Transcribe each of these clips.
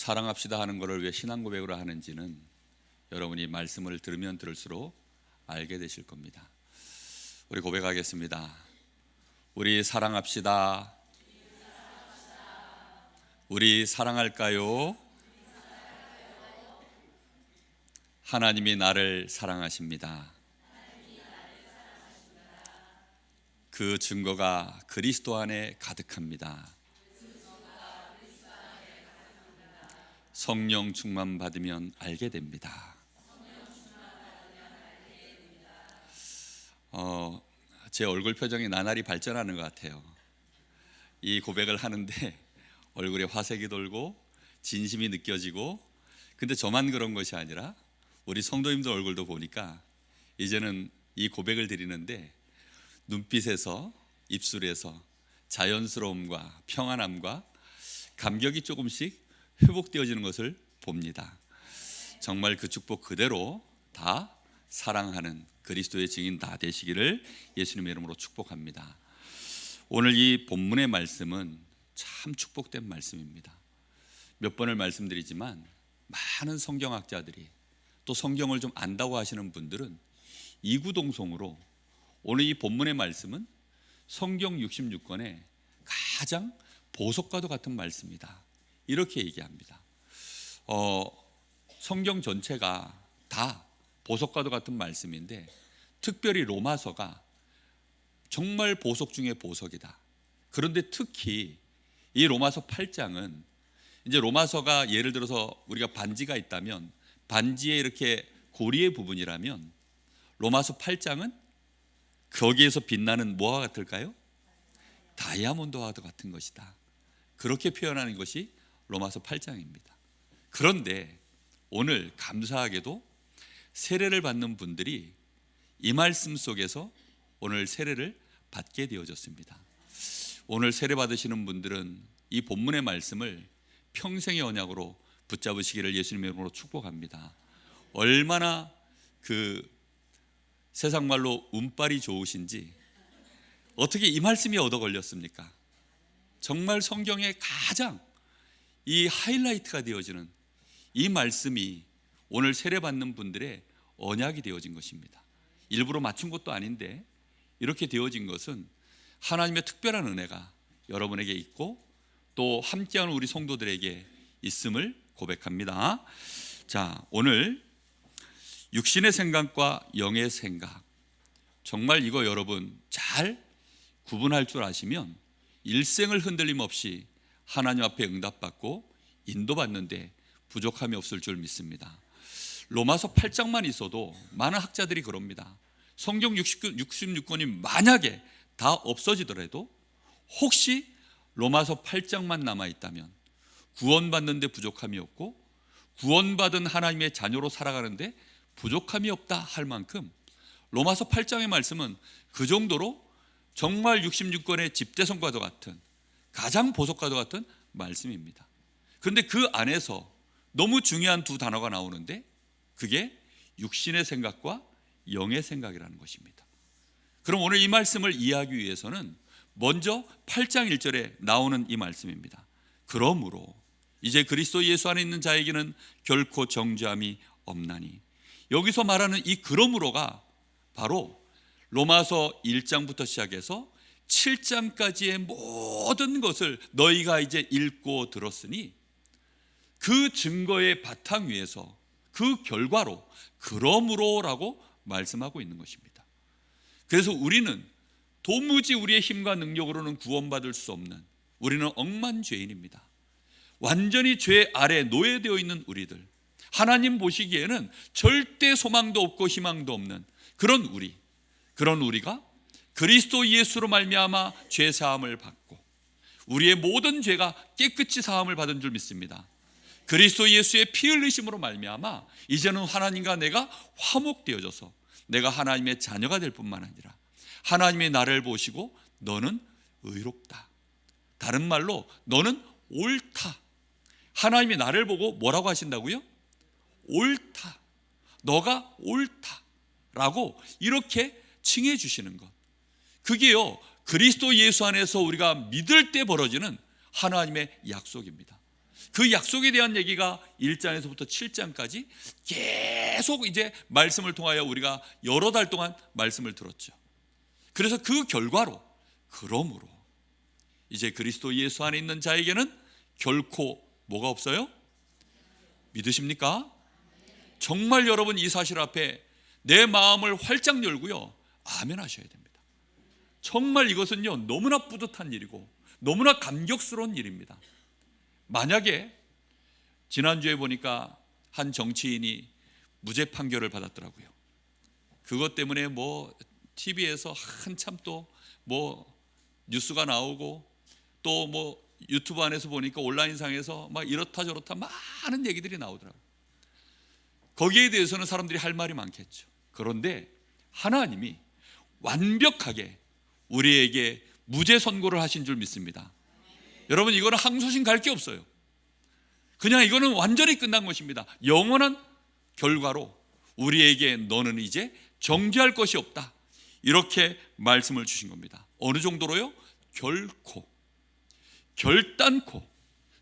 사랑합시다 하는 것을 왜 신앙 고백으로 하는지는 여러분이 말씀을 들으면 들을수록 알게 되실 겁니다. 우리 고백하겠습니다. 우리 사랑합시다. 우리 사랑할까요? 하나님이 나를 사랑하십니다. 그 증거가 그리스도 안에 가득합니다. 성령 충만 받으면 알게 됩니다. 제 얼굴 표정이 나날이 발전하는 것 같아요. 이 고백을 하는데 얼굴에 화색이 돌고 진심이 느껴지고, 근데 저만 그런 것이 아니라 우리 성도님들 얼굴도 보니까 이제는 이 고백을 드리는데 눈빛에서, 입술에서 자연스러움과 평안함과 감격이 조금씩 회복되어지는 것을 봅니다. 정말 그 축복 그대로 다 사랑하는 그리스도의 증인 다 되시기를 예수님의 이름으로 축복합니다. 오늘 이 본문의 말씀은 참 축복된 말씀입니다. 몇 번을 말씀드리지만 많은 성경학자들이, 또 성경을 좀 안다고 하시는 분들은 이구동성으로 오늘 이 본문의 말씀은 성경 66권의 가장 보석과도 같은 말씀이다, 이렇게 얘기합니다. 성경 전체가 다 보석과도 같은 말씀인데 특별히 로마서가 정말 보석 중에 보석이다. 그런데 특히 이 로마서 8장은, 이제 로마서가 예를 들어서 우리가 반지가 있다면 반지의 이렇게 고리의 부분이라면 로마서 8장은 거기에서 빛나는 뭐와 같을까요? 다이아몬드와 같은 것이다. 그렇게 표현하는 것이 로마서 8장입니다. 그런데 오늘 감사하게도 세례를 받는 분들이 이 말씀 속에서 오늘 세례를 받게 되어졌습니다. 오늘 세례 받으시는 분들은 이 본문의 말씀을 평생의 언약으로 붙잡으시기를 예수님의 이름으로 축복합니다. 얼마나 그 세상 말로 운빨이 좋으신지 어떻게 이 말씀이 얻어 걸렸습니까? 정말 성경의 가장 이 하이라이트가 되어지는 이 말씀이 오늘 세례받는 분들의 언약이 되어진 것입니다. 일부러 맞춘 것도 아닌데 이렇게 되어진 것은 하나님의 특별한 은혜가 여러분에게 있고 또 함께하는 우리 성도들에게 있음을 고백합니다. 자, 오늘 육신의 생각과 영의 생각, 정말 이거 여러분 잘 구분할 줄 아시면 일생을 흔들림 없이 하나님 앞에 응답받고 인도받는데 부족함이 없을 줄 믿습니다. 로마서 8장만 있어도 많은 학자들이 그럽니다. 성경 66권이 만약에 다 없어지더라도 혹시 로마서 8장만 남아있다면 구원받는데 부족함이 없고 구원받은 하나님의 자녀로 살아가는데 부족함이 없다 할 만큼 로마서 8장의 말씀은 그 정도로 정말 66권의 집대성과도 같은, 가장 보석과도 같은 말씀입니다. 그런데 그 안에서 너무 중요한 두 단어가 나오는데 그게 육신의 생각과 영의 생각이라는 것입니다. 그럼 오늘 이 말씀을 이해하기 위해서는 먼저 8장 1절에 나오는 이 말씀입니다. 그러므로 이제 그리스도 예수 안에 있는 자에게는 결코 정죄함이 없나니. 여기서 말하는 이 그러므로가 바로 로마서 1장부터 시작해서 7장까지의 모든 것을 너희가 이제 읽고 들었으니 그 증거의 바탕 위에서 그 결과로 그러므로라고 말씀하고 있는 것입니다. 그래서 우리는 도무지 우리의 힘과 능력으로는 구원받을 수 없는, 우리는 억만죄인입니다. 완전히 죄 아래 노예되어 있는 우리들, 하나님 보시기에는 절대 소망도 없고 희망도 없는 그런 우리가 그리스도 예수로 말미암아 죄 사함을 받고 우리의 모든 죄가 깨끗이 사함을 받은 줄 믿습니다. 그리스도 예수의 피 흘리심으로 말미암아 이제는 하나님과 내가 화목되어져서 내가 하나님의 자녀가 될 뿐만 아니라 하나님이 나를 보시고 너는 의롭다, 다른 말로 너는 옳다. 하나님이 나를 보고 뭐라고 하신다고요? 옳다, 너가 옳다라고 이렇게 칭해 주시는 것, 그게요 그리스도 예수 안에서 우리가 믿을 때 벌어지는 하나님의 약속입니다. 그 약속에 대한 얘기가 1장에서부터 7장까지 계속 이제 말씀을 통하여 우리가 여러 달 동안 말씀을 들었죠. 그래서 그 결과로, 그러므로 이제 그리스도 예수 안에 있는 자에게는 결코 뭐가 없어요? 믿으십니까? 정말 여러분 이 사실 앞에 내 마음을 활짝 열고요, 아멘 하셔야 됩니다. 정말 이것은요 너무나 뿌듯한 일이고 너무나 감격스러운 일입니다. 만약에 지난주에 보니까 한 정치인이 무죄 판결을 받았더라고요. 그것 때문에 뭐 TV에서 한참 또 뭐 뉴스가 나오고 또 뭐 유튜브 안에서 보니까 온라인상에서 막 이렇다 저렇다 많은 얘기들이 나오더라고요. 거기에 대해서는 사람들이 할 말이 많겠죠. 그런데 하나님이 완벽하게 우리에게 무죄 선고를 하신 줄 믿습니다. 여러분 이거는 항소심 갈 게 없어요. 그냥 이거는 완전히 끝난 것입니다. 영원한 결과로 우리에게 너는 이제 정죄할 것이 없다, 이렇게 말씀을 주신 겁니다. 어느 정도로요? 결단코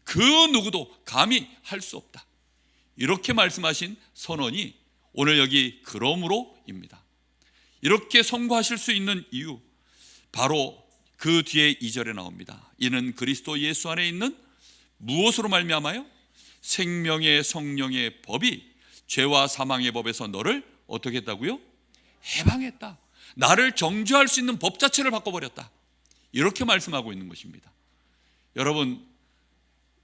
그 누구도 감히 할 수 없다, 이렇게 말씀하신 선언이 오늘 여기 그러므로입니다. 이렇게 선고하실 수 있는 이유, 바로 그 뒤에 2절에 나옵니다. 이는 그리스도 예수 안에 있는 무엇으로 말미암아요? 생명의 성령의 법이 죄와 사망의 법에서 너를 어떻게 했다고요? 해방했다. 나를 정죄할 수 있는 법 자체를 바꿔버렸다, 이렇게 말씀하고 있는 것입니다. 여러분,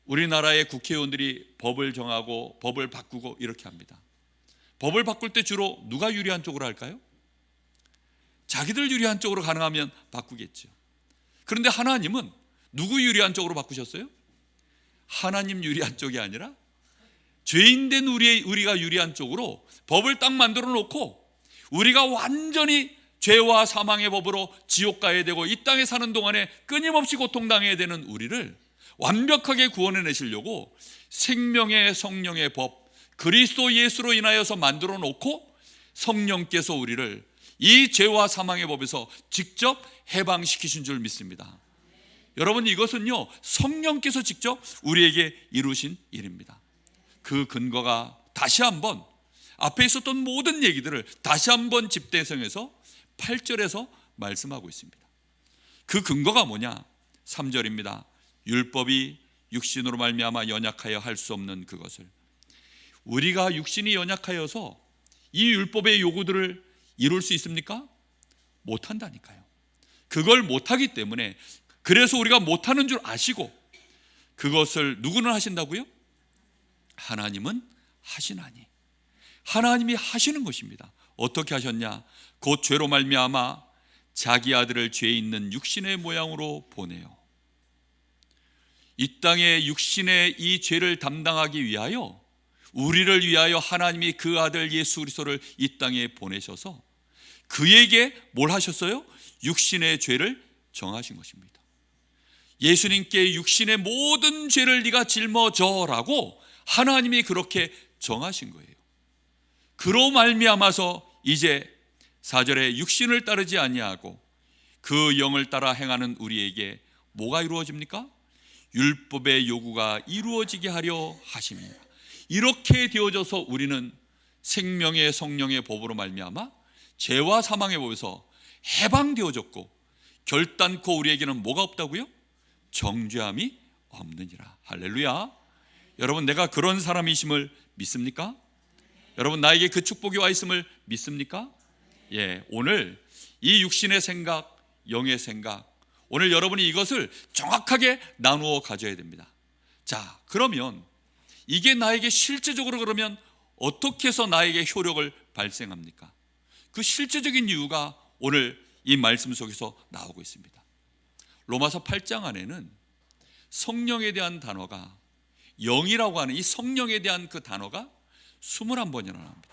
우리나라의 국회의원들이 법을 정하고 법을 바꾸고 이렇게 합니다. 법을 바꿀 때 주로 누가 유리한 쪽으로 할까요? 자기들 유리한 쪽으로 가능하면 바꾸겠죠. 그런데 하나님은 누구 유리한 쪽으로 바꾸셨어요? 하나님 유리한 쪽이 아니라 죄인된 우리가 유리한 쪽으로 법을 딱 만들어 놓고, 우리가 완전히 죄와 사망의 법으로 지옥 가야 되고 이 땅에 사는 동안에 끊임없이 고통당해야 되는 우리를 완벽하게 구원해 내시려고 생명의 성령의 법, 그리스도 예수로 인하여서 만들어 놓고 성령께서 우리를 이 죄와 사망의 법에서 직접 해방시키신 줄 믿습니다. 여러분, 이것은요 성령께서 직접 우리에게 이루신 일입니다. 그 근거가 다시 한번 앞에 있었던 모든 얘기들을 다시 한번 집대성해서 8절에서 말씀하고 있습니다. 그 근거가 뭐냐? 3절입니다. 율법이 육신으로 말미암아 연약하여 할 수 없는 그것을, 우리가 육신이 연약하여서 이 율법의 요구들을 이룰 수 있습니까? 못한다니까요. 그걸 못하기 때문에, 그래서 우리가 못하는 줄 아시고 그것을 누구는 하신다고요? 하나님은 하시나니. 하나님이 하시는 것입니다. 어떻게 하셨냐? 곧 죄로 말미암아 자기 아들을 죄 있는 육신의 모양으로 보내요. 이 땅에 육신의 이 죄를 담당하기 위하여, 우리를 위하여 하나님이 그 아들 예수 그리스도를 이 땅에 보내셔서 그에게 뭘 하셨어요? 육신의 죄를 정하신 것입니다. 예수님께 육신의 모든 죄를 네가 짊어져라고 하나님이 그렇게 정하신 거예요. 그로 말미암아서 이제 4절에 육신을 따르지 아니하고 그 영을 따라 행하는 우리에게 뭐가 이루어집니까? 율법의 요구가 이루어지게 하려 하십니다. 이렇게 되어져서 우리는 생명의 성령의 법으로 말미암아 죄와 사망의 법에서 해방되어졌고, 결단코 우리에게는 뭐가 없다고요? 정죄함이 없느니라. 할렐루야. 여러분, 내가 그런 사람이심을 믿습니까? 여러분, 나에게 그 축복이 와 있음을 믿습니까? 예, 오늘 이 육신의 생각, 영의 생각, 오늘 여러분이 이것을 정확하게 나누어 가져야 됩니다. 자, 그러면 이게 나에게 실제적으로 그러면 어떻게 해서 나에게 효력을 발생합니까? 그 실제적인 이유가 오늘 이 말씀 속에서 나오고 있습니다. 로마서 8장 안에는 성령에 대한 단어가, 영이라고 하는 이 성령에 대한 그 단어가 21번이나 나옵니다.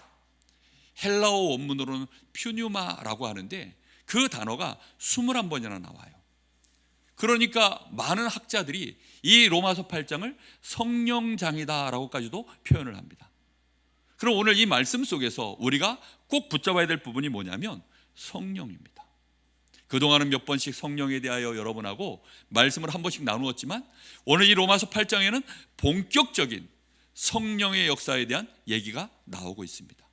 헬라어 원문으로는 퓨뉴마라고 하는데 그 단어가 21번이나 나와요. 그러니까 많은 학자들이 이 로마서 8장을 성령장이다라고까지도 표현을 합니다. 그럼 오늘 이 말씀 속에서 우리가 꼭 붙잡아야 될 부분이 뭐냐면 성령입니다. 그동안은 몇 번씩 성령에 대하여 여러분하고 말씀을 한 번씩 나누었지만 오늘 이 로마서 8장에는 본격적인 성령의 역사에 대한 얘기가 나오고 있습니다.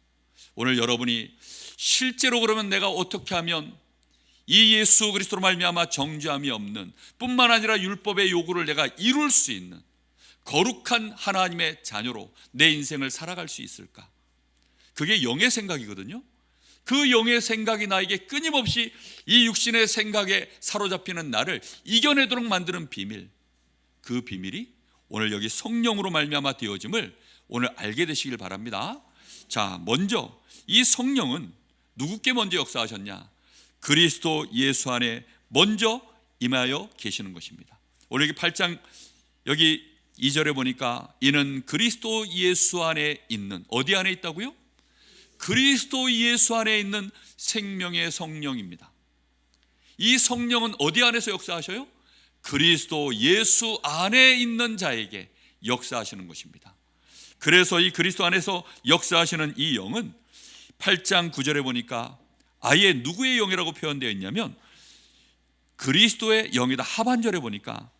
오늘 여러분이 실제로 그러면 내가 어떻게 하면 이 예수 그리스도로 말미암아 정죄함이 없는 뿐만 아니라 율법의 요구를 내가 이룰 수 있는 거룩한 하나님의 자녀로 내 인생을 살아갈 수 있을까? 그게 영의 생각이거든요. 그 영의 생각이 나에게 끊임없이 이 육신의 생각에 사로잡히는 나를 이겨내도록 만드는 비밀, 그 비밀이 오늘 여기 성령으로 말미암아 되어짐을 오늘 알게 되시길 바랍니다. 자, 먼저 이 성령은 누구께 먼저 역사하셨냐? 그리스도 예수 안에 먼저 임하여 계시는 것입니다. 오늘 여기 8장 여기 2절에 보니까 이는 그리스도 예수 안에 있는, 어디 안에 있다고요? 그리스도 예수 안에 있는 생명의 성령입니다. 이 성령은 어디 안에서 역사하셔요? 그리스도 예수 안에 있는 자에게 역사하시는 것입니다. 그래서 이 그리스도 안에서 역사하시는 이 영은 8장 9절에 보니까 아예 누구의 영이라고 표현되어 있냐면 그리스도의 영이다. 하반절에 보니까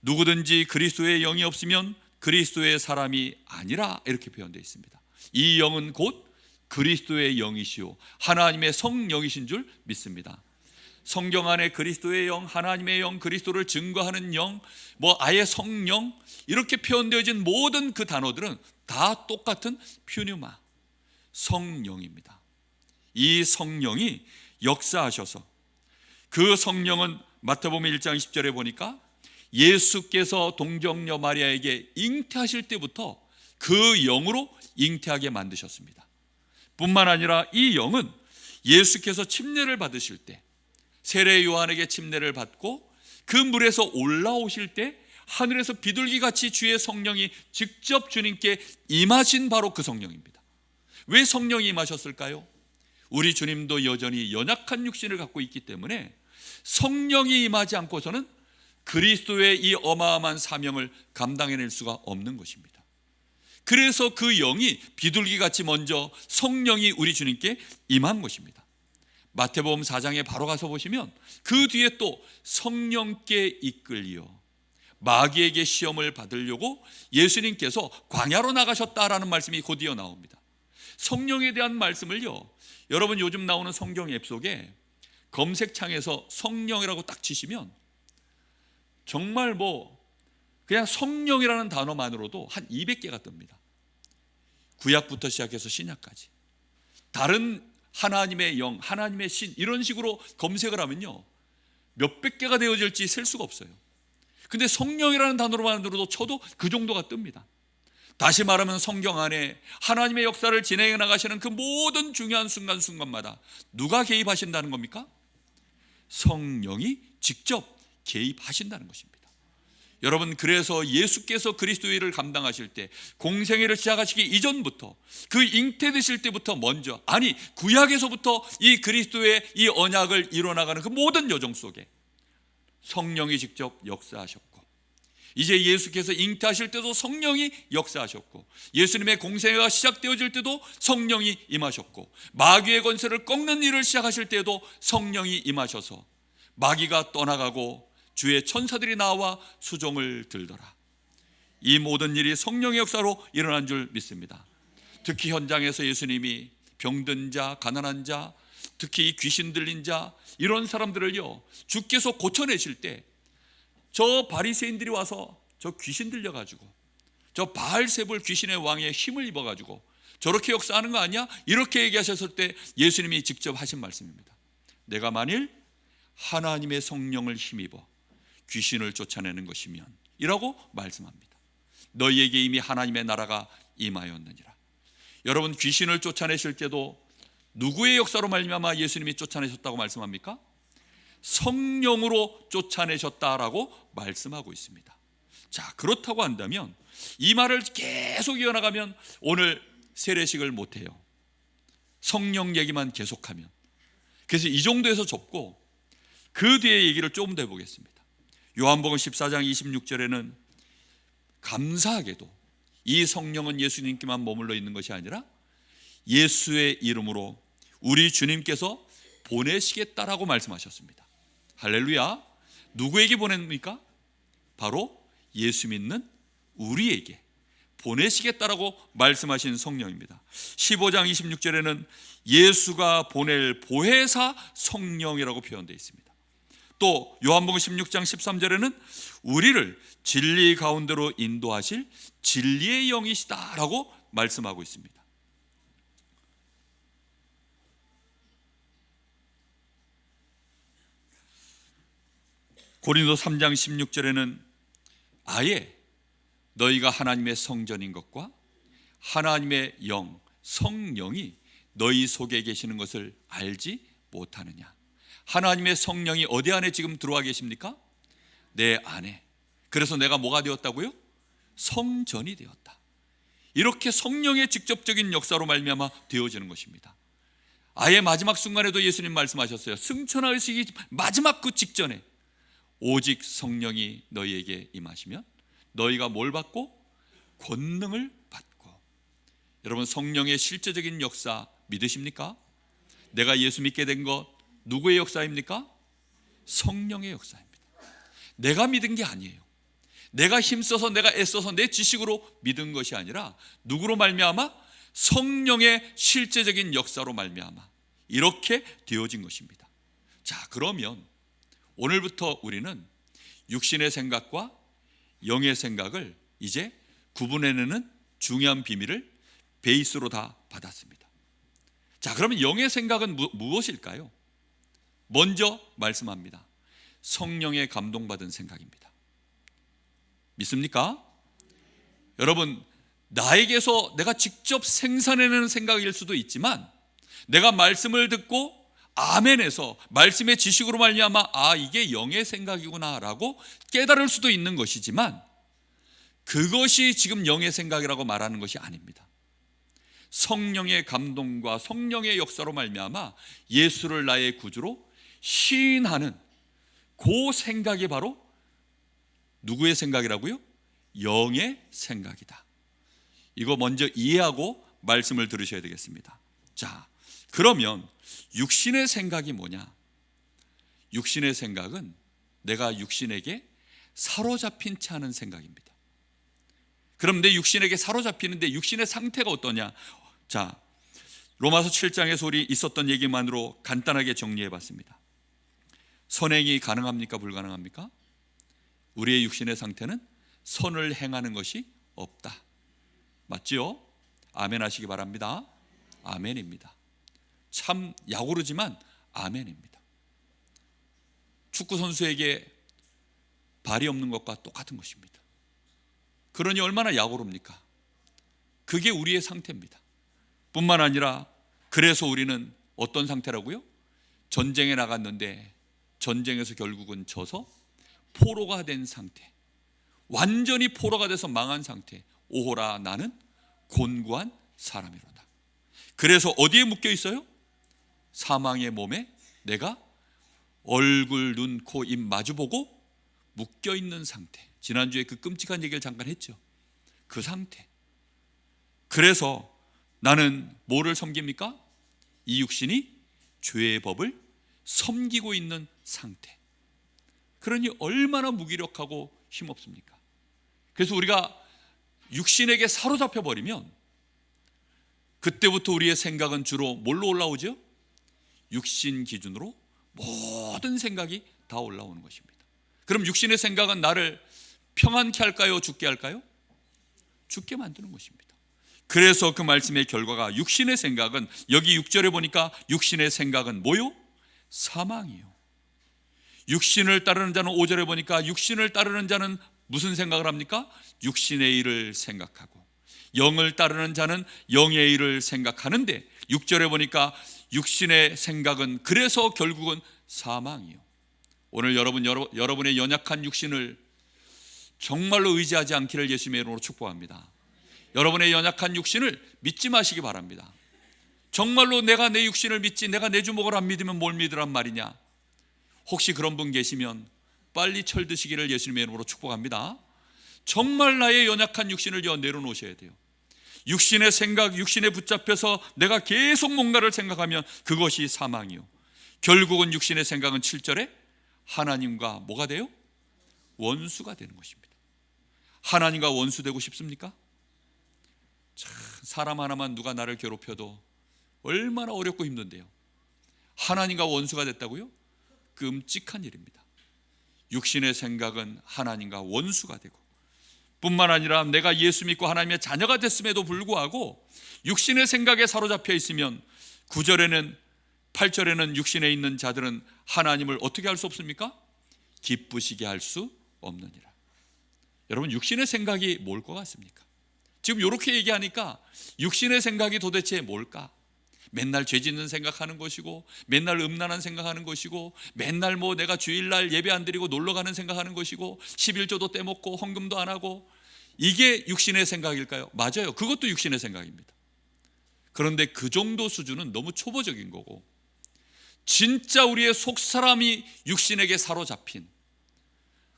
누구든지 그리스도의 영이 없으면 그리스도의 사람이 아니라 이렇게 표현되어 있습니다. 이 영은 곧 그리스도의 영이시오 하나님의 성령이신 줄 믿습니다. 성경 안에 그리스도의 영, 하나님의 영, 그리스도를 증거하는 영, 아예 성령 이렇게 표현되어진 모든 그 단어들은 다 똑같은 퓨뉴마, 성령입니다. 이 성령이 역사하셔서 그 성령은 마태복음 1장 10절에 보니까 예수께서 동정녀 마리아에게 잉태하실 때부터 그 영으로 잉태하게 만드셨습니다. 뿐만 아니라 이 영은 예수께서 침례를 받으실 때 세례 요한에게 침례를 받고 그 물에서 올라오실 때 하늘에서 비둘기같이 주의 성령이 직접 주님께 임하신 바로 그 성령입니다. 왜 성령이 임하셨을까요? 우리 주님도 여전히 연약한 육신을 갖고 있기 때문에 성령이 임하지 않고서는 그리스도의 이 어마어마한 사명을 감당해낼 수가 없는 것입니다. 그래서 그 영이 비둘기같이 먼저 성령이 우리 주님께 임한 것입니다. 마태복음 4장에 바로 가서 보시면 그 뒤에 또 성령께 이끌리어 마귀에게 시험을 받으려고 예수님께서 광야로 나가셨다라는 말씀이 곧이어 나옵니다. 성령에 대한 말씀을요, 여러분 요즘 나오는 성경 앱 속에 검색창에서 성령이라고 딱 치시면 정말 그냥 성령이라는 단어만으로도 한 200개가 뜹니다. 구약부터 시작해서 신약까지 다른 하나님의 영, 하나님의 신 이런 식으로 검색을 하면요 몇백 개가 되어질지 셀 수가 없어요. 근데 성령이라는 단어로만으로도 쳐도 그 정도가 뜹니다. 다시 말하면 성경 안에 하나님의 역사를 진행해 나가시는 그 모든 중요한 순간순간마다 누가 개입하신다는 겁니까? 성령이 직접 개입하신다는 것입니다. 여러분, 그래서 예수께서 그리스도의 일을 감당하실 때 공생애를 시작하시기 이전부터 그 잉태되실 때부터 먼저, 아니 구약에서부터 이 그리스도의 이 언약을 이뤄나가는 그 모든 여정 속에 성령이 직접 역사하셨고, 이제 예수께서 잉태하실 때도 성령이 역사하셨고, 예수님의 공생애가 시작되어질 때도 성령이 임하셨고, 마귀의 권세를 꺾는 일을 시작하실 때도 성령이 임하셔서 마귀가 떠나가고 주의 천사들이 나와 수종을 들더라. 이 모든 일이 성령의 역사로 일어난 줄 믿습니다. 특히 현장에서 예수님이 병든 자, 가난한 자, 특히 귀신 들린 자 이런 사람들을요 주께서 고쳐내실 때 저 바리새인들이 와서 저 귀신 들려가지고 저 바알세불 귀신의 왕의 힘을 입어가지고 저렇게 역사하는 거 아니야? 이렇게 얘기하셨을 때 예수님이 직접 하신 말씀입니다. 내가 만일 하나님의 성령을 힘입어 귀신을 쫓아내는 것이면 이라고 말씀합니다. 너희에게 이미 하나님의 나라가 임하였느니라. 여러분, 귀신을 쫓아내실 때도 누구의 역사로 말미암아 예수님이 쫓아내셨다고 말씀합니까? 성령으로 쫓아내셨다라고 말씀하고 있습니다. 자, 그렇다고 한다면 이 말을 계속 이어나가면 오늘 세례식을 못해요. 성령 얘기만 계속하면. 그래서 이 정도에서 접고 그 뒤에 얘기를 조금 더 해보겠습니다. 요한복음 14장 26절에는 감사하게도 이 성령은 예수님께만 머물러 있는 것이 아니라 예수의 이름으로 우리 주님께서 보내시겠다라고 말씀하셨습니다. 할렐루야. 누구에게 보냅니까? 바로 예수 믿는 우리에게 보내시겠다라고 말씀하신 성령입니다. 15장 26절에는 예수가 보낼 보혜사 성령이라고 표현되어 있습니다. 또 요한복음 16장 13절에는 우리를 진리 가운데로 인도하실 진리의 영이시다라고 말씀하고 있습니다. 고린도 3장 16절에는 아예 너희가 하나님의 성전인 것과 하나님의 영, 성령이 너희 속에 계시는 것을 알지 못하느냐. 하나님의 성령이 어디 안에 지금 들어와 계십니까? 내 안에. 그래서 내가 뭐가 되었다고요? 성전이 되었다. 이렇게 성령의 직접적인 역사로 말미암아 되어지는 것입니다. 아예 마지막 순간에도 예수님 말씀하셨어요. 승천하시기 마지막 그 직전에 오직 성령이 너희에게 임하시면 너희가 뭘 받고? 권능을 받고. 여러분, 성령의 실제적인 역사 믿으십니까? 내가 예수 믿게 된 것 누구의 역사입니까? 성령의 역사입니다. 내가 믿은 게 아니에요. 내가 힘써서 내가 애써서 내 지식으로 믿은 것이 아니라 누구로 말미암아? 성령의 실제적인 역사로 말미암아 이렇게 되어진 것입니다. 자, 그러면 오늘부터 우리는 육신의 생각과 영의 생각을 이제 구분해내는 중요한 비밀을 베이스로 다 받았습니다. 자, 그러면 영의 생각은 무엇일까요? 먼저 말씀합니다. 성령의 감동받은 생각입니다. 믿습니까? 여러분, 나에게서 내가 직접 생산해내는 생각일 수도 있지만 내가 말씀을 듣고 아멘에서 말씀의 지식으로 말미암아 이게 영의 생각이구나 라고 깨달을 수도 있는 것이지만 그것이 지금 영의 생각이라고 말하는 것이 아닙니다. 성령의 감동과 성령의 역사로 말미암아 예수를 나의 구주로 시인하는 그 생각이 바로 누구의 생각이라고요? 영의 생각이다. 이거 먼저 이해하고 말씀을 들으셔야 되겠습니다. 자, 그러면 육신의 생각이 뭐냐? 육신의 생각은 내가 육신에게 사로잡힌 채 하는 생각입니다. 그럼 내 육신에게 사로잡히는데 육신의 상태가 어떠냐? 자, 로마서 7장에서 우리 있었던 얘기만으로 간단하게 정리해 봤습니다. 선행이 가능합니까? 불가능합니까? 우리의 육신의 상태는 선을 행하는 것이 없다. 맞지요? 아멘 하시기 바랍니다. 아멘입니다. 참 야구르지만 아멘입니다. 축구 선수에게 발이 없는 것과 똑같은 것입니다. 그러니 얼마나 야구릅니까? 그게 우리의 상태입니다. 뿐만 아니라 그래서 우리는 어떤 상태라고요? 전쟁에 나갔는데 전쟁에서 결국은 져서 포로가 된 상태, 완전히 포로가 돼서 망한 상태. 오호라, 나는 곤고한 사람이로다. 그래서 어디에 묶여 있어요? 사망의 몸에 내가 얼굴, 눈, 코, 입 마주보고 묶여 있는 상태. 지난주에 그 끔찍한 얘기를 잠깐 했죠. 그 상태. 그래서 나는 뭐를 섬깁니까? 이 육신이 죄의 법을 섬기고 있는 상태. 그러니 얼마나 무기력하고 힘없습니까? 그래서 우리가 육신에게 사로잡혀 버리면 그때부터 우리의 생각은 주로 뭘로 올라오죠? 육신 기준으로 모든 생각이 다 올라오는 것입니다. 그럼 육신의 생각은 나를 평안케 할까요? 죽게 할까요? 죽게 만드는 것입니다. 그래서 그 말씀의 결과가 육신의 생각은, 여기 6절에 보니까 육신의 생각은 뭐요? 사망이요. 육신을 따르는 자는 5절에 보니까 육신을 따르는 자는 무슨 생각을 합니까? 육신의 일을 생각하고, 영을 따르는 자는 영의 일을 생각하는데 6절에 보니까 육신의 생각은 그래서 결국은 사망이요. 오늘 여러분의 연약한 육신을 정말로 의지하지 않기를 예수님의 이름으로 축복합니다. 여러분의 연약한 육신을 믿지 마시기 바랍니다. 정말로 내가 내 육신을 믿지 내가 내 주먹을 안 믿으면 뭘 믿으란 말이냐? 혹시 그런 분 계시면 빨리 철드시기를 예수님의 이름으로 축복합니다. 정말 나의 연약한 육신을 내려놓으셔야 돼요. 육신의 생각, 육신에 붙잡혀서 내가 계속 뭔가를 생각하면 그것이 사망이요. 결국은 육신의 생각은 7절에 하나님과 뭐가 돼요? 원수가 되는 것입니다. 하나님과 원수 되고 싶습니까? 참, 사람 하나만 누가 나를 괴롭혀도 얼마나 어렵고 힘든데요. 하나님과 원수가 됐다고요? 끔찍한 일입니다. 육신의 생각은 하나님과 원수가 되고, 뿐만 아니라 내가 예수 믿고 하나님의 자녀가 됐음에도 불구하고 육신의 생각에 사로잡혀 있으면 9절에는 8절에는 육신에 있는 자들은 하나님을 어떻게 할 수 없습니까? 기쁘시게 할 수 없느니라. 여러분, 육신의 생각이 뭘 것 같습니까? 지금 이렇게 얘기하니까 육신의 생각이 도대체 뭘까? 맨날 죄 짓는 생각하는 것이고, 맨날 음란한 생각하는 것이고, 맨날 뭐 내가 주일날 예배 안 드리고 놀러 가는 생각하는 것이고, 11조도 떼먹고 헌금도 안 하고, 이게 육신의 생각일까요? 맞아요. 그것도 육신의 생각입니다. 그런데 그 정도 수준은 너무 초보적인 거고, 진짜 우리의 속사람이 육신에게 사로잡힌,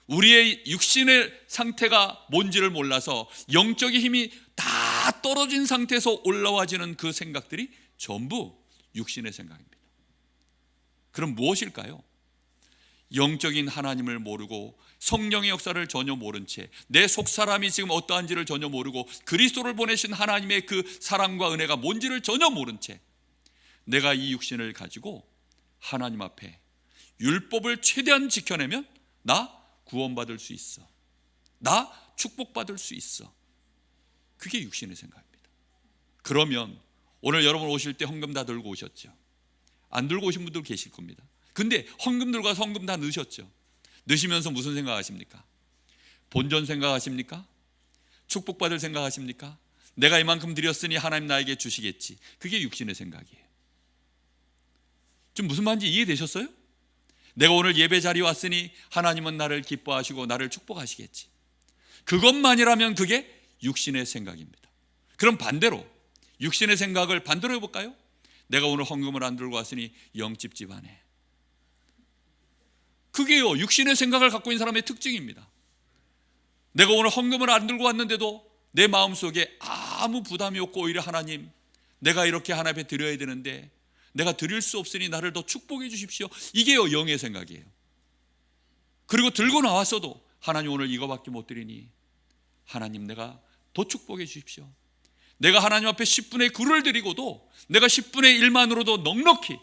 우리의 육신의 상태가 뭔지를 몰라서 영적인 힘이 다 떨어진 상태에서 올라와지는 그 생각들이 전부 육신의 생각입니다. 그럼 무엇일까요? 영적인 하나님을 모르고 성령의 역사를 전혀 모른 채, 내 속사람이 지금 어떠한지를 전혀 모르고, 그리스도를 보내신 하나님의 그 사랑과 은혜가 뭔지를 전혀 모른 채 내가 이 육신을 가지고 하나님 앞에 율법을 최대한 지켜내면 나 구원받을 수 있어, 나 축복받을 수 있어, 그게 육신의 생각입니다. 그러면 오늘 여러분 오실 때 헌금 다 들고 오셨죠? 안 들고 오신 분들 계실 겁니다. 근데 헌금 들고 와서 헌금 다 넣으셨죠? 넣으시면서 무슨 생각하십니까? 본전 생각하십니까? 축복받을 생각하십니까? 내가 이만큼 드렸으니 하나님 나에게 주시겠지. 그게 육신의 생각이에요. 좀 무슨 말인지 이해되셨어요? 내가 오늘 예배 자리에 왔으니 하나님은 나를 기뻐하시고 나를 축복하시겠지. 그것만이라면 그게 육신의 생각입니다. 그럼 반대로 육신의 생각을 반대로 해볼까요? 내가 오늘 헌금을 안 들고 왔으니 영집 집안에, 그게요 육신의 생각을 갖고 있는 사람의 특징입니다. 내가 오늘 헌금을 안 들고 왔는데도 내 마음속에 아무 부담이 없고, 오히려 하나님, 내가 이렇게 하나님 앞에 드려야 되는데 내가 드릴 수 없으니 나를 더 축복해 주십시오. 이게요 영의 생각이에요. 그리고 들고 나왔어도 하나님 오늘 이거밖에 못 드리니 하나님 내가 더 축복해 주십시오. 내가 하나님 앞에 10분의 9를 드리고도 내가 10분의 1만으로도 넉넉히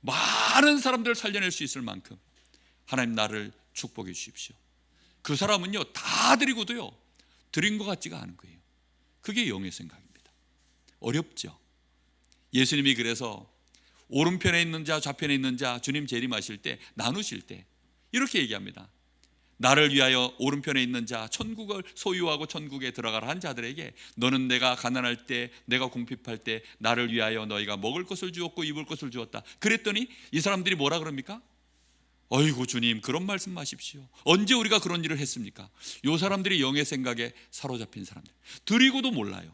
많은 사람들을 살려낼 수 있을 만큼 하나님 나를 축복해 주십시오. 그 사람은요 다 드리고도요 드린 것 같지가 않은 거예요. 그게 영의 생각입니다. 어렵죠. 예수님이 그래서 오른편에 있는 자 좌편에 있는 자 주님 재림하실 때 나누실 때 이렇게 얘기합니다. 나를 위하여 오른편에 있는 자, 천국을 소유하고 천국에 들어가라 한 자들에게 너는 내가 가난할 때, 내가 궁핍할 때 나를 위하여 너희가 먹을 것을 주었고 입을 것을 주었다. 그랬더니 이 사람들이 뭐라 그럽니까? 어이구 주님 그런 말씀 마십시오. 언제 우리가 그런 일을 했습니까? 이 사람들이 영의 생각에 사로잡힌 사람들, 드리고도 몰라요.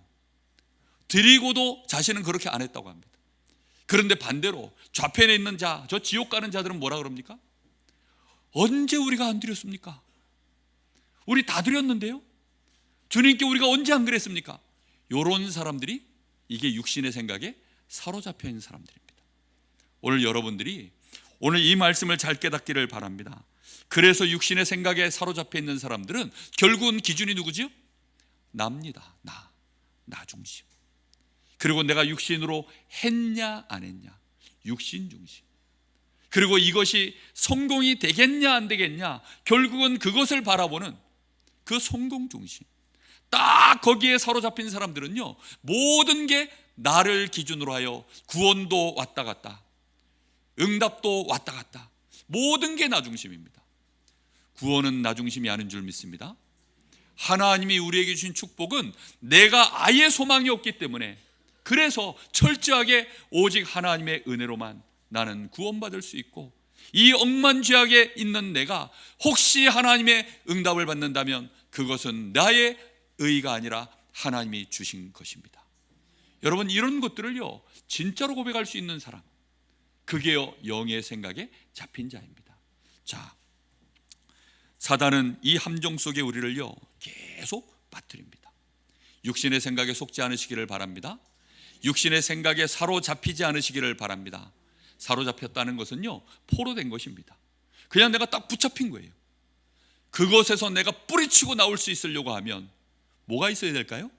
드리고도 자신은 그렇게 안 했다고 합니다. 그런데 반대로 좌편에 있는 자, 저 지옥 가는 자들은 뭐라 그럽니까? 언제 우리가 안 드렸습니까? 우리 다 드렸는데요. 주님께 우리가 언제 안 그랬습니까? 이런 사람들이, 이게 육신의 생각에 사로잡혀 있는 사람들입니다. 오늘 여러분들이 오늘 이 말씀을 잘 깨닫기를 바랍니다. 그래서 육신의 생각에 사로잡혀 있는 사람들은 결국은 기준이 누구지요? 나입니다. 나 중심. 그리고 내가 육신으로 했냐 안 했냐, 육신 중심. 그리고 이것이 성공이 되겠냐 안 되겠냐, 결국은 그것을 바라보는 그 성공 중심. 딱 거기에 사로잡힌 사람들은요 모든 게 나를 기준으로 하여 구원도 왔다 갔다, 응답도 왔다 갔다, 모든 게 나 중심입니다. 구원은 나 중심이 아닌 줄 믿습니다. 하나님이 우리에게 주신 축복은 내가 아예 소망이 없기 때문에, 그래서 철저하게 오직 하나님의 은혜로만 나는 구원받을 수 있고, 이 억만죄악에 있는 내가 혹시 하나님의 응답을 받는다면 그것은 나의 의가 아니라 하나님이 주신 것입니다. 여러분, 이런 것들을요 진짜로 고백할 수 있는 사람, 그게요 영의 생각에 잡힌 자입니다. 자, 사단은 이 함정 속에 우리를요 계속 빠뜨립니다. 육신의 생각에 속지 않으시기를 바랍니다. 육신의 생각에 사로잡히지 않으시기를 바랍니다. 사로잡혔다는 것은요, 포로된 것입니다. 그냥 내가 딱 붙잡힌 거예요. 그것에서 내가 뿌리치고 나올 수 있으려고 하면 뭐가 있어야 될까요?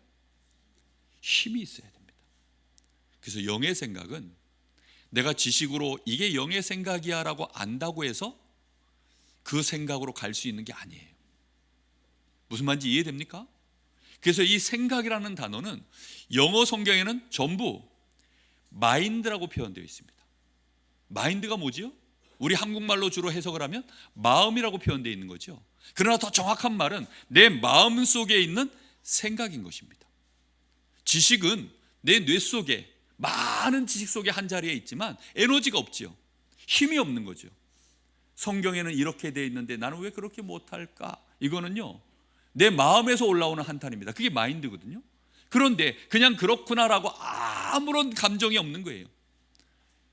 힘이 있어야 됩니다. 그래서 영의 생각은 내가 지식으로 이게 영의 생각이야 라고 안다고 해서 그 생각으로 갈 수 있는 게 아니에요. 무슨 말인지 이해됩니까? 그래서 이 생각이라는 단어는 영어 성경에는 전부 마인드라고 표현되어 있습니다. 마인드가 뭐지요? 우리 한국말로 주로 해석을 하면 마음이라고 표현되어 있는 거죠. 그러나 더 정확한 말은 내 마음 속에 있는 생각인 것입니다. 지식은 내 뇌 속에, 많은 지식 속에 한 자리에 있지만 에너지가 없지요. 힘이 없는 거죠. 성경에는 이렇게 되어 있는데 나는 왜 그렇게 못할까? 이거는요, 내 마음에서 올라오는 한탄입니다. 그게 마인드거든요. 그런데 그냥 그렇구나라고 아무런 감정이 없는 거예요.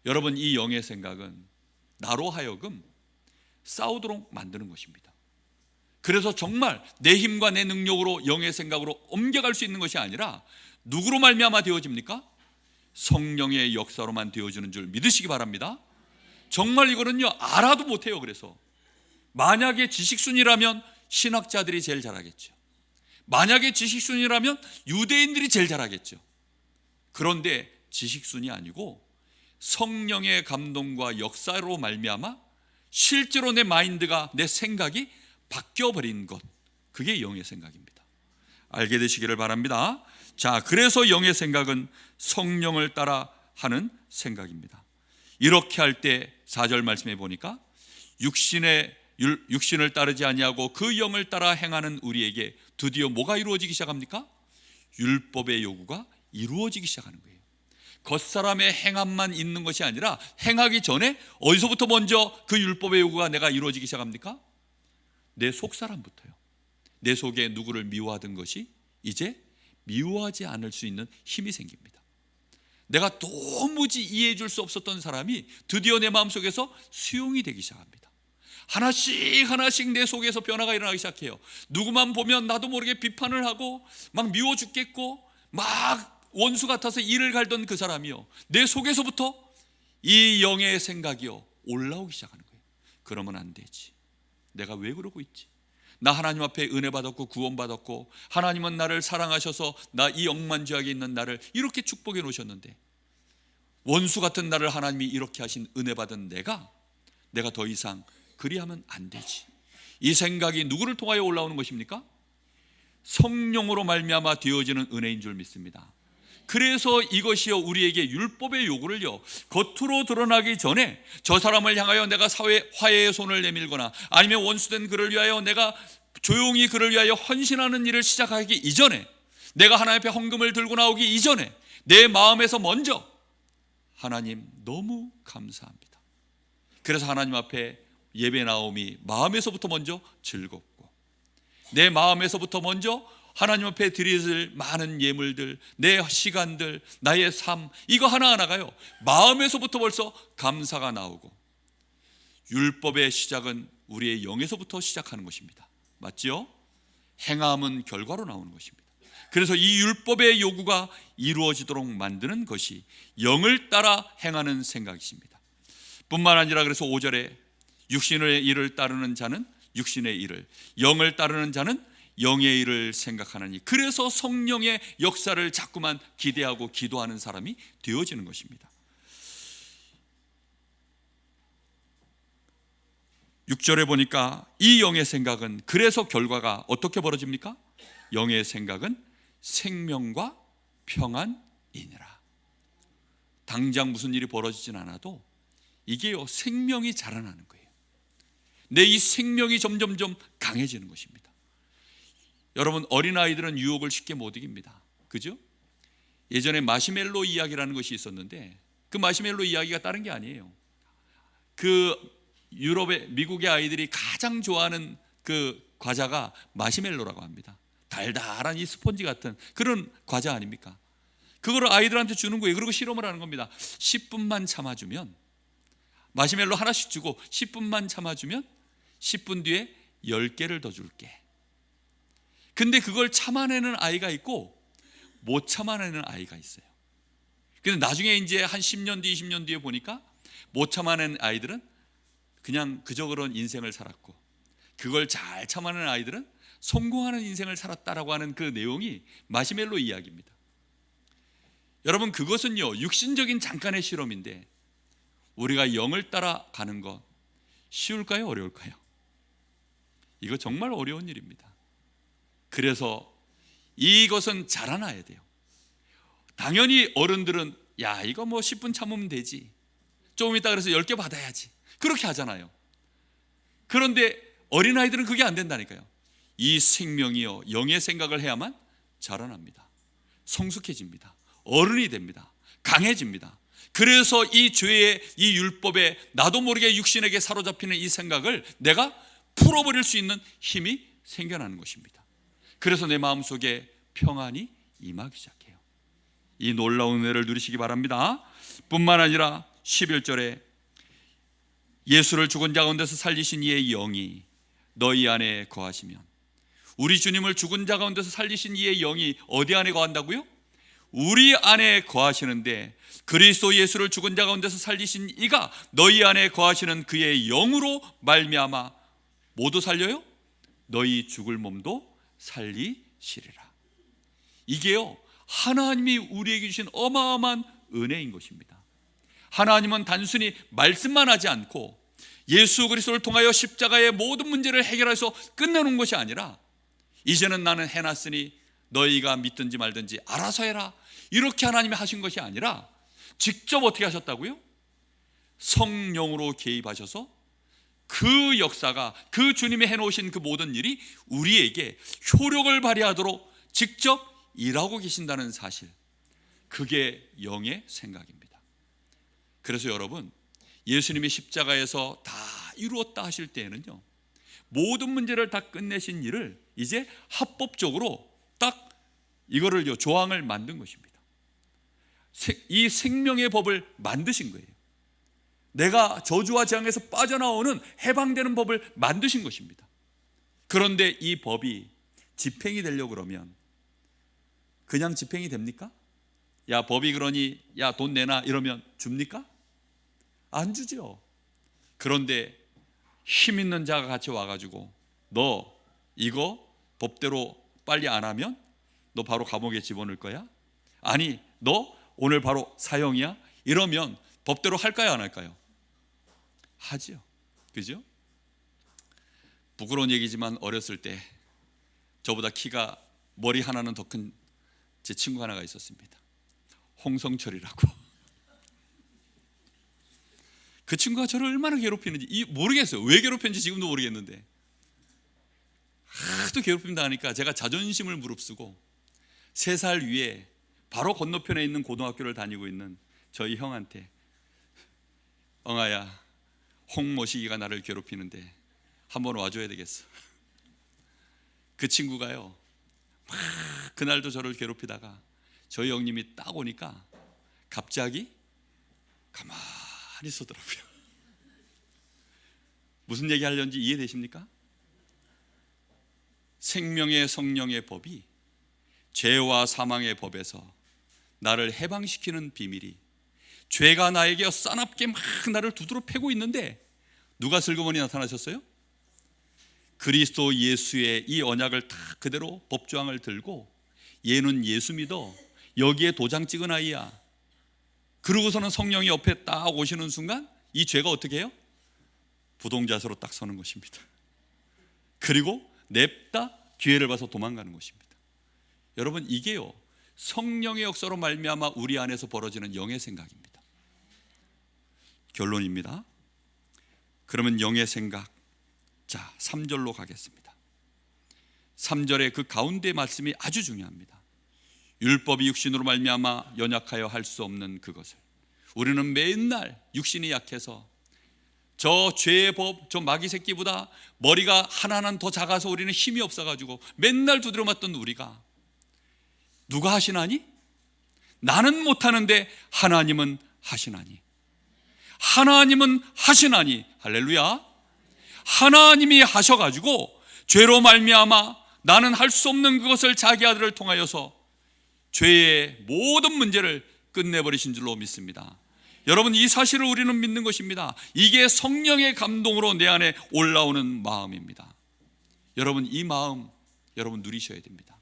여러분, 이 영의 생각은 나로 하여금 싸우도록 만드는 것입니다. 그래서 정말 내 힘과 내 능력으로 영의 생각으로 옮겨갈 수 있는 것이 아니라 누구로 말미암아 되어집니까? 성령의 역사로만 되어지는 줄 믿으시기 바랍니다. 정말 이거는요, 알아도 못해요. 그래서 만약에 지식순이라면 신학자들이 제일 잘하겠죠. 만약에 지식순이라면 유대인들이 제일 잘하겠죠. 그런데 지식순이 아니고 성령의 감동과 역사로 말미암아 실제로 내 마인드가, 내 생각이 바뀌어버린 것, 그게 영의 생각입니다. 알게 되시기를 바랍니다. 자, 그래서 영의 생각은 성령을 따라 하는 생각입니다. 이렇게 할 때 4절 말씀해 보니까 육신을 따르지 아니하고 그 영을 따라 행하는 우리에게 드디어 뭐가 이루어지기 시작합니까? 율법의 요구가 이루어지기 시작하는 거예요. 겉사람의 행함만 있는 것이 아니라 행하기 전에 어디서부터 먼저 그 율법의 요구가 내가 이루어지기 시작합니까? 내 속사람부터요. 내 속에 누구를 미워하던 것이 이제 미워하지 않을 수 있는 힘이 생깁니다. 내가 도무지 이해해 줄 수 없었던 사람이 드디어 내 마음속에서 수용이 되기 시작합니다. 하나씩 내 속에서 변화가 일어나기 시작해요. 누구만 보면 나도 모르게 비판을 하고 막 미워 죽겠고 막 원수 같아서 이를 갈던 그 사람이요, 내 속에서부터 이 영의 생각이요 올라오기 시작하는 거예요. 그러면 안 되지. 내가 왜 그러고 있지? 나 하나님 앞에 은혜 받았고 구원 받았고 하나님은 나를 사랑하셔서 나 이 억만죄악에 있는 나를 이렇게 축복해 놓으셨는데 원수 같은 나를 하나님이 이렇게 하신 은혜 받은 내가 더 이상 그리하면 안 되지. 이 생각이 누구를 통하여 올라오는 것입니까? 성령으로 말미암아 되어지는 은혜인 줄 믿습니다. 그래서 이것이요 우리에게 율법의 요구를요 겉으로 드러나기 전에 저 사람을 향하여 내가 화해의 손을 내밀거나 아니면 원수된 그를 위하여 내가 조용히 그를 위하여 헌신하는 일을 시작하기 이전에, 내가 하나님 앞에 헌금을 들고 나오기 이전에 내 마음에서 먼저 하나님 너무 감사합니다. 그래서 하나님 앞에 예배 나옴이 마음에서부터 먼저 즐겁고 내 마음에서부터 먼저 하나님 앞에 드릴 많은 예물들, 내 시간들, 나의 삶, 이거 하나하나가요 마음에서부터 벌써 감사가 나오고, 율법의 시작은 우리의 영에서부터 시작하는 것입니다. 맞지요? 행함은 결과로 나오는 것입니다. 그래서 이 율법의 요구가 이루어지도록 만드는 것이 영을 따라 행하는 생각이십니다. 뿐만 아니라 그래서 5절에 육신의 일을 따르는 자는 육신의 일을, 영을 따르는 자는 영의 일을 생각하나니, 그래서 성령의 역사를 자꾸만 기대하고 기도하는 사람이 되어지는 것입니다. 6절에 보니까 이 영의 생각은, 그래서 결과가 어떻게 벌어집니까? 영의 생각은 생명과 평안이니라. 당장 무슨 일이 벌어지진 않아도 이게요 생명이 자라나는 거예요. 내 이 생명이 점점점 강해지는 것입니다. 여러분, 어린아이들은 유혹을 쉽게 못 이깁니다. 그죠? 예전에 마시멜로 이야기라는 것이 있었는데 그 마시멜로 이야기가 다른 게 아니에요. 그 유럽의, 미국의 아이들이 가장 좋아하는 그 과자가 마시멜로라고 합니다. 달달한 이 스펀지 같은 그런 과자 아닙니까? 그거를 아이들한테 주는 거예요. 그리고 실험을 하는 겁니다. 10분만 참아주면, 마시멜로 하나씩 주고 10분만 참아주면 10분 뒤에 10개를 더 줄게. 근데 그걸 참아내는 아이가 있고 못 참아내는 아이가 있어요. 그래서 나중에 이제 한 10년 뒤, 20년 뒤에 보니까 못 참아낸 아이들은 그냥 그저 그런 인생을 살았고, 그걸 잘 참아낸 아이들은 성공하는 인생을 살았다라고 하는 그 내용이 마시멜로 이야기입니다. 여러분, 그것은요 육신적인 잠깐의 실험인데 우리가 영을 따라 가는 것 쉬울까요? 어려울까요? 이거 정말 어려운 일입니다. 그래서 이것은 자라나야 돼요. 당연히 어른들은 야 이거 뭐 10분 참으면 되지, 조금 있다 그래서 10개 받아야지, 그렇게 하잖아요. 그런데 어린아이들은 그게 안 된다니까요. 이 생명이요 영의 생각을 해야만 자라납니다. 성숙해집니다. 어른이 됩니다. 강해집니다. 그래서 이 죄의 이 율법에 나도 모르게 육신에게 사로잡히는 이 생각을 내가 풀어버릴 수 있는 힘이 생겨나는 것입니다. 그래서 내 마음속에 평안이 임하기 시작해요. 이 놀라운 은혜를 누리시기 바랍니다. 뿐만 아니라 11절에 예수를 죽은 자 가운데서 살리신 이의 영이 너희 안에 거하시면, 우리 주님을 죽은 자 가운데서 살리신 이의 영이 어디 안에 거한다고요? 우리 안에 거하시는데, 그리스도 예수를 죽은 자 가운데서 살리신 이가 너희 안에 거하시는 그의 영으로 말미암아 모두 살려요? 너희 죽을 몸도 살리시리라. 이게요 하나님이 우리에게 주신 어마어마한 은혜인 것입니다. 하나님은 단순히 말씀만 하지 않고 예수 그리스도를 통하여 십자가의 모든 문제를 해결해서 끝내는 것이 아니라, 이제는 나는 해놨으니 너희가 믿든지 말든지 알아서 해라, 이렇게 하나님이 하신 것이 아니라 직접 어떻게 하셨다고요? 성령으로 개입하셔서 그 역사가, 그 주님이 해놓으신 그 모든 일이 우리에게 효력을 발휘하도록 직접 일하고 계신다는 사실, 그게 영의 생각입니다. 그래서 여러분, 예수님이 십자가에서 다 이루었다 하실 때에는요 모든 문제를 다 끝내신 일을 이제 합법적으로 딱 이거를요 조항을 만든 것입니다. 이 생명의 법을 만드신 거예요. 내가 저주와 재앙에서 빠져나오는 해방되는 법을 만드신 것입니다. 그런데 이 법이 집행이 되려고 그러면 그냥 집행이 됩니까? 야 법이 그러니 야 돈 내놔 이러면 줍니까? 안 주죠. 그런데 힘 있는 자가 같이 와가지고 너 이거 법대로 빨리 안 하면 너 바로 감옥에 집어넣을 거야? 아니 너 오늘 바로 사형이야? 이러면 법대로 할까요 안 할까요? 하죠. 그죠? 부끄러운 얘기지만 어렸을 때 저보다 키가 머리 하나는 더 큰 제 친구 하나가 있었습니다. 홍성철이라고. 그 친구가 저를 얼마나 괴롭히는지 모르겠어요. 왜 괴롭혔는지 지금도 모르겠는데 하도 괴롭힘 당하니까 제가 자존심을 무릅쓰고 3살 위에 바로 건너편에 있는 고등학교를 다니고 있는 저희 형한테 엉아야 홍모시기가 나를 괴롭히는데 한번 와줘야 되겠어. 그 친구가요 막 그날도 저를 괴롭히다가 저희 형님이 딱 오니까 갑자기 가만히 서더라고요. 무슨 얘기 하려는지 이해되십니까? 생명의 성령의 법이 죄와 사망의 법에서 나를 해방시키는 비밀이, 죄가 나에게 싸납게 막 나를 두드러 패고 있는데 누가 슬그머니 나타나셨어요? 그리스도 예수의 이 언약을 다 그대로 법조항을 들고 얘는 예수 믿어, 여기에 도장 찍은 아이야, 그러고서는 성령이 옆에 딱 오시는 순간 이 죄가 어떻게 해요? 부동자세로 딱 서는 것입니다. 그리고 냅다 기회를 봐서 도망가는 것입니다. 여러분 이게요 성령의 역사로 말미암아 우리 안에서 벌어지는 영의 생각입니다. 결론입니다. 그러면 영의 생각, 자 3절로 가겠습니다. 3절의 그 가운데 말씀이 아주 중요합니다. 율법이 육신으로 말미암아 연약하여 할 수 없는 그것을 우리는 맨날 육신이 약해서 저 죄의 법, 저 마귀 새끼보다 머리가 하나는 더 작아서 우리는 힘이 없어가지고 맨날 두드려 맞던 우리가 누가 하시나니? 나는 못하는데 하나님은 하시나니. 하나님은 하시나니. 할렐루야. 하나님이 하셔가지고 죄로 말미암아 나는 할 수 없는 그것을 자기 아들을 통하여서 죄의 모든 문제를 끝내버리신 줄로 믿습니다. 여러분, 이 사실을 우리는 믿는 것입니다. 이게 성령의 감동으로 내 안에 올라오는 마음입니다. 여러분, 이 마음 여러분 누리셔야 됩니다.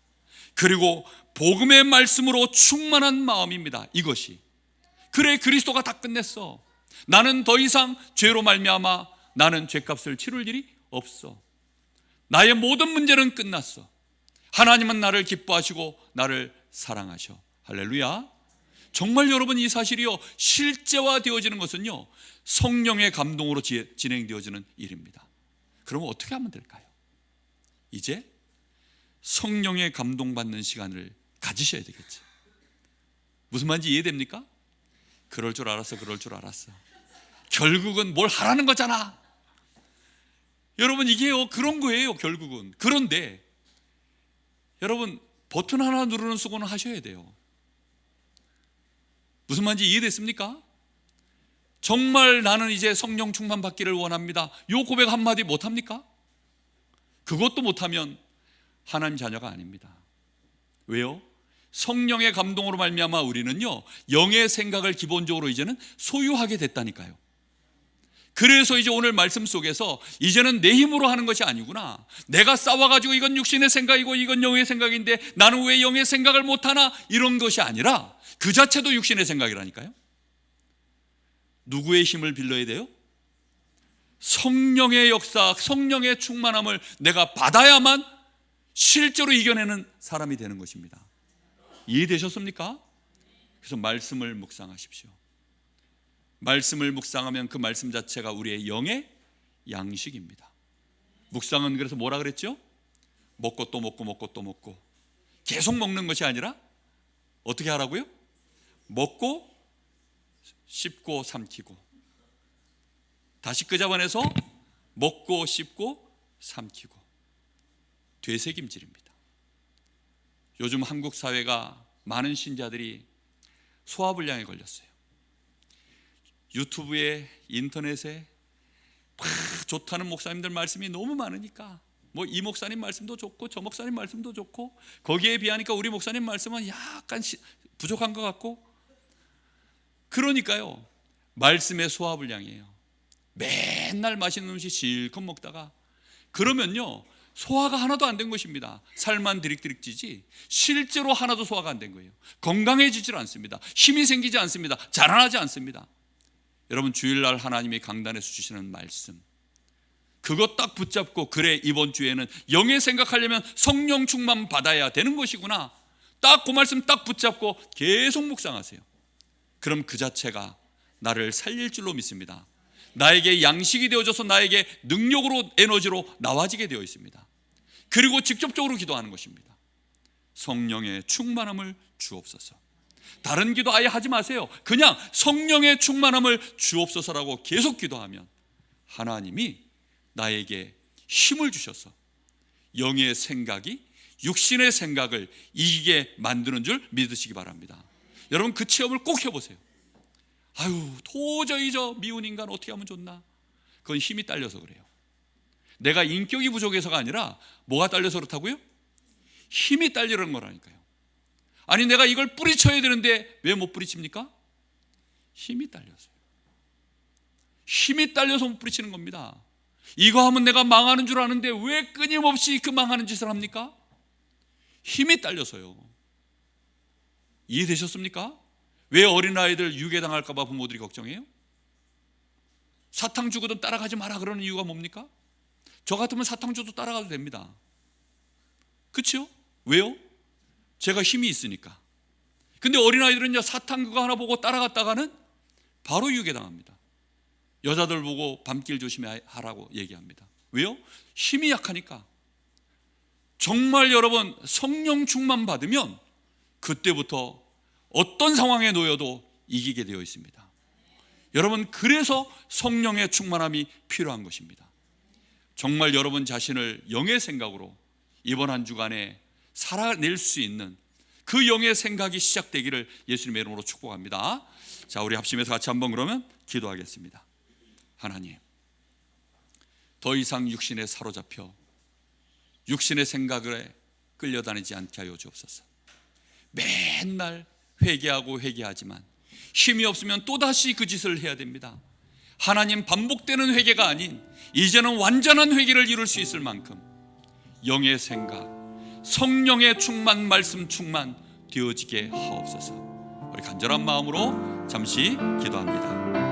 그리고 복음의 말씀으로 충만한 마음입니다. 이것이 그래, 그리스도가 다 끝냈어. 나는 더 이상 죄로 말미암아 나는 죄값을 치룰 일이 없어. 나의 모든 문제는 끝났어. 하나님은 나를 기뻐하시고 나를 사랑하셔. 할렐루야. 정말 여러분, 이 사실이요 실제화되어지는 것은요 성령의 감동으로 진행되어지는 일입니다. 그러면 어떻게 하면 될까요? 이제 성령의 감동받는 시간을 가지셔야 되겠죠. 무슨 말인지 이해됩니까? 그럴 줄 알았어. 결국은 뭘 하라는 거잖아. 여러분, 이게요 그런 거예요 결국은. 그런데 여러분, 버튼 하나 누르는 수고는 하셔야 돼요. 무슨 말인지 이해됐습니까? 정말 나는 이제 성령 충만 받기를 원합니다. 요 고백 한마디 못합니까? 그것도 못하면 하나님 자녀가 아닙니다. 왜요? 성령의 감동으로 말미암아 우리는요 영의 생각을 기본적으로 이제는 소유하게 됐다니까요. 그래서 이제 오늘 말씀 속에서 이제는 내 힘으로 하는 것이 아니구나, 내가 싸워가지고 이건 육신의 생각이고 이건 영의 생각인데 나는 왜 영의 생각을 못하나, 이런 것이 아니라 그 자체도 육신의 생각이라니까요. 누구의 힘을 빌려야 돼요? 성령의 역사, 성령의 충만함을 내가 받아야만 실제로 이겨내는 사람이 되는 것입니다. 이해되셨습니까? 그래서 말씀을 묵상하십시오. 말씀을 묵상하면 그 말씀 자체가 우리의 영의 양식입니다. 묵상은 그래서 뭐라 그랬죠? 먹고 또 먹고 먹고 또 먹고, 계속 먹는 것이 아니라 어떻게 하라고요? 먹고 씹고 삼키고, 다시 그 자반에서 먹고 씹고 삼키고, 되새김질입니다. 요즘 한국 사회가 많은 신자들이 소화불량에 걸렸어요. 유튜브에, 인터넷에 좋다는 목사님들 말씀이 너무 많으니까 뭐 이 목사님 말씀도 좋고 저 목사님 말씀도 좋고, 거기에 비하니까 우리 목사님 말씀은 약간 부족한 것 같고, 그러니까요 말씀의 소화불량이에요. 맨날 맛있는 음식 실컷 먹다가 그러면요 소화가 하나도 안 된 것입니다. 살만 드릭드릭 찌지 실제로 하나도 소화가 안 된 거예요. 건강해지질 않습니다. 힘이 생기지 않습니다. 자라나지 않습니다. 여러분, 주일날 하나님이 강단에서 주시는 말씀, 그거 딱 붙잡고, 그래 이번 주에는 영의 생각하려면 성령 충만 받아야 되는 것이구나, 딱 그 말씀 딱 붙잡고 계속 묵상하세요. 그럼 그 자체가 나를 살릴 줄로 믿습니다. 나에게 양식이 되어져서 나에게 능력으로, 에너지로 나와지게 되어 있습니다. 그리고 직접적으로 기도하는 것입니다. 성령의 충만함을 주옵소서. 다른 기도 아예 하지 마세요. 그냥 성령의 충만함을 주옵소서라고 계속 기도하면 하나님이 나에게 힘을 주셔서 영의 생각이 육신의 생각을 이기게 만드는 줄 믿으시기 바랍니다. 여러분, 그 체험을 꼭 해보세요. 아유, 도저히 저 미운 인간 어떻게 하면 좋나? 그건 힘이 딸려서 그래요. 내가 인격이 부족해서가 아니라 뭐가 딸려서 그렇다고요? 힘이 딸리는 거라니까요. 아니, 내가 이걸 뿌리쳐야 되는데 왜 못 뿌리칩니까? 힘이 딸려서요. 힘이 딸려서 못 뿌리치는 겁니다. 이거 하면 내가 망하는 줄 아는데 왜 끊임없이 그 망하는 짓을 합니까? 힘이 딸려서요. 이해되셨습니까? 왜 어린아이들 유괴당할까 봐 부모들이 걱정해요? 사탕 주거든 따라가지 마라 그러는 이유가 뭡니까? 저 같으면 사탕 줘도 따라가도 됩니다. 그렇죠? 왜요? 제가 힘이 있으니까. 근데 어린아이들은요 사탕 그거 하나 보고 따라갔다가는 바로 유괴당합니다. 여자들 보고 밤길 조심하라고 얘기합니다. 왜요? 힘이 약하니까. 정말 여러분, 성령 충만 받으면 그때부터 어떤 상황에 놓여도 이기게 되어 있습니다. 여러분, 그래서 성령의 충만함이 필요한 것입니다. 정말 여러분 자신을 영의 생각으로 이번 한 주간에 살아낼 수 있는 그 영의 생각이 시작되기를 예수님의 이름으로 축복합니다. 자, 우리 합심해서 같이 한번 그러면 기도하겠습니다. 하나님, 더 이상 육신에 사로잡혀 육신의 생각에 끌려다니지 않게 하여 주옵소서. 맨날 회개하고 회개하지만 힘이 없으면 또다시 그 짓을 해야 됩니다. 하나님, 반복되는 회개가 아닌 이제는 완전한 회개를 이룰 수 있을 만큼 영의 생각, 성령의 충만, 말씀 충만 되어지게 하옵소서. 우리 간절한 마음으로 잠시 기도합니다.